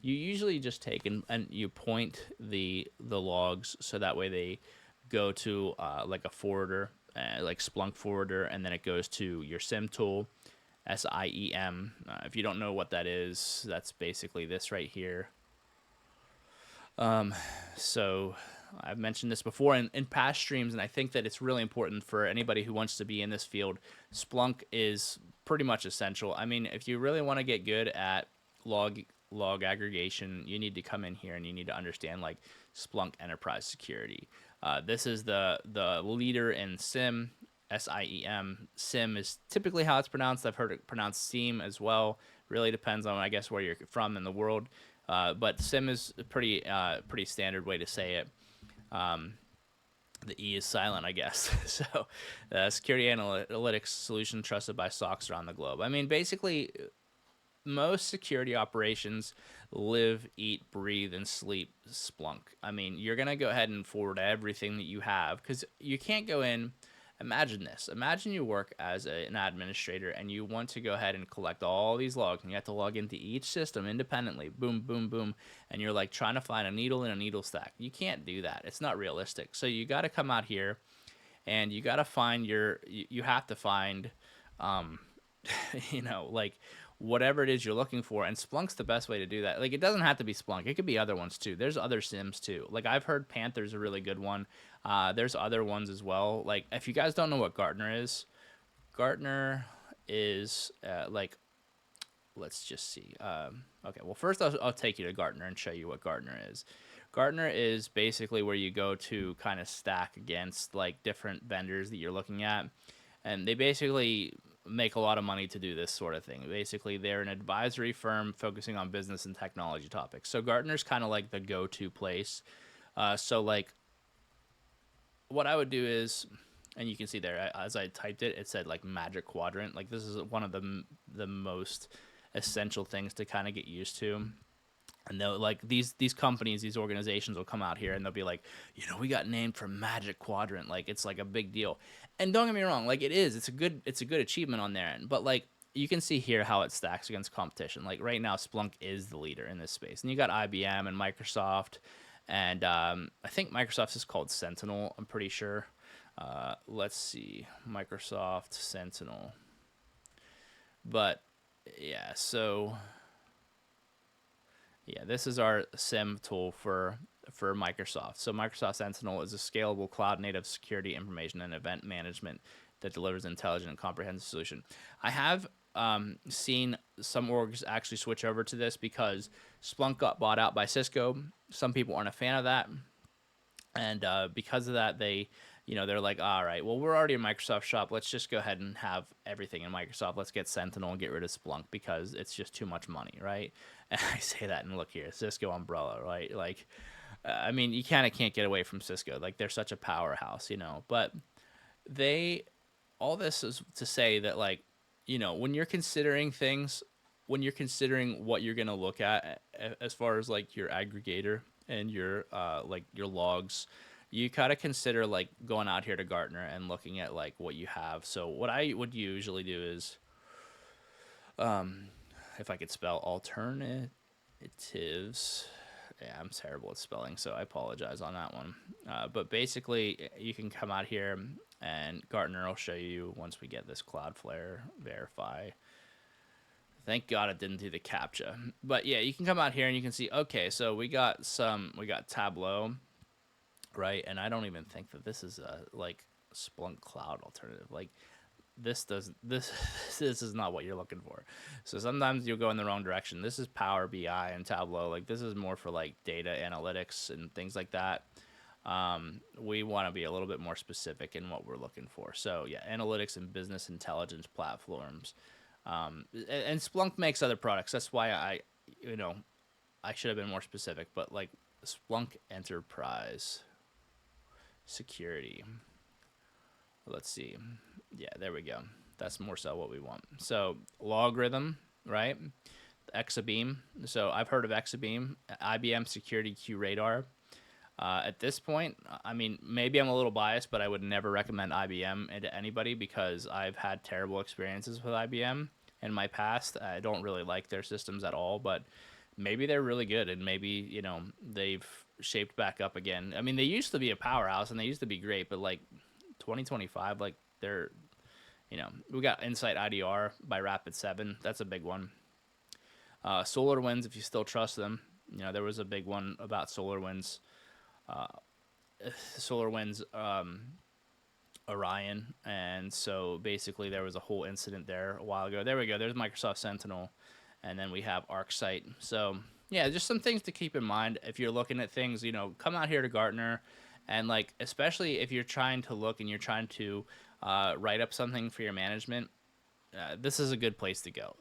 You usually just take and you point the logs so that way they go to like a forwarder, like Splunk forwarder, and then it goes to your SIM tool, SIEM. If you don't know what that is, that's basically this right here. So I've mentioned this before in past streams, and I think that it's really important for anybody who wants to be in this field. Splunk is pretty much essential. I mean, if you really want to get good at log log aggregation, you need to come in here and you need to understand like Splunk Enterprise Security. This is the leader in SIM. SIEM. SIM is typically how it's pronounced. I've heard it pronounced SIEM as well. Really depends on, I guess, where you're from in the world. But SIM is a pretty standard way to say it. The E is silent, I guess. So, security analytics solution trusted by SOCs around the globe. I mean, basically, most security operations live, eat, breathe, and sleep Splunk. I mean, you're going to go ahead and forward everything that you have because you can't go in. Imagine this. Imagine you work as an administrator and you want to go ahead and collect all these logs and you have to log into each system independently. Boom, boom, boom. And you're like trying to find a needle in a needle stack. You can't do that. It's not realistic. So you got to come out here and you got to find you have to find like whatever it is you're looking for. And Splunk's the best way to do that. Like, it doesn't have to be Splunk. It could be other ones too. There's other sims too. Like, I've heard Panther's a really good one. There's other ones as well. Like, if you guys don't know what Gartner is, Gartner is like, let's just see. Okay, well, first I'll take you to Gartner and show you what Gartner is. Gartner is basically where you go to kind of stack against like different vendors that you're looking at, and they basically make a lot of money to do this sort of thing. Basically, they're an advisory firm focusing on business and technology topics. So Gartner's kind of like the go-to place. So like, what I would do is, and you can see there as I typed it, it said like Magic Quadrant. Like, this is one of the most essential things to kind of get used to. And they'll like these companies, these organizations will come out here and they'll be like, we got named for Magic Quadrant. Like, it's like a big deal. And don't get me wrong, like, it's a good achievement on their end. But like, you can see here how it stacks against competition. Like, right now, Splunk is the leader in this space, and you got IBM and Microsoft, and I think Microsoft's is called Sentinel. I'm pretty sure. Let's see, Microsoft Sentinel. But yeah, so yeah, this is our SIM tool for Microsoft. So Microsoft Sentinel is a scalable cloud-native security information and event management that delivers intelligent and comprehensive solution. I have seen some orgs actually switch over to this because Splunk got bought out by Cisco. Some people aren't a fan of that, and because of that, they're like, all right, well, we're already a Microsoft shop. Let's just go ahead and have everything in Microsoft. Let's get Sentinel and get rid of Splunk because it's just too much money, right? And I say that, and look here, Cisco umbrella, right? Like, I mean, you kind of can't get away from Cisco. Like, they're such a powerhouse. But they, all this is to say that, like, when you're considering things, when you're considering what you're gonna look at as far as like your aggregator and your like your logs, you gotta consider like going out here to Gartner and looking at like what you have. So what I would usually do is, if I could spell alternatives, yeah, I'm terrible at spelling, so I apologize on that one. But basically, you can come out here and Gartner will show you once we get this Cloudflare verify. Thank God it didn't do the CAPTCHA. But yeah, you can come out here and you can see, okay, so we got Tableau, right? And I don't even think that this is a like Splunk Cloud alternative. Like, this does this this is not what you're looking for. So sometimes you'll go in the wrong direction. This is Power BI and Tableau. Like, this is more for like data analytics and things like that. We want to be a little bit more specific in what we're looking for. So yeah, analytics and business intelligence platforms. And Splunk makes other products. That's why I should have been more specific. But like, Splunk Enterprise Security. Let's see. Yeah, there we go. That's more so what we want. So Logarithm, right? Exabeam. So I've heard of Exabeam, IBM Security Q Radar. At this point, I mean, maybe I'm a little biased, but I would never recommend IBM to anybody because I've had terrible experiences with IBM in my past. I don't really like their systems at all, but maybe they're really good, and maybe they've shaped back up again. I mean, they used to be a powerhouse and they used to be great, but like 2025, like they're we got Insight IDR by Rapid 7. That's a big one. Solar Winds, if you still trust them. There was a big one about Solar Winds. Solar Winds Orion, and so basically there was a whole incident there a while ago. There we go. There's Microsoft Sentinel, and then we have ArcSight. So yeah, just some things to keep in mind if you're looking at things. Come out here to Gartner, and like especially if you're trying to look and you're trying to write up something for your management, this is a good place to go.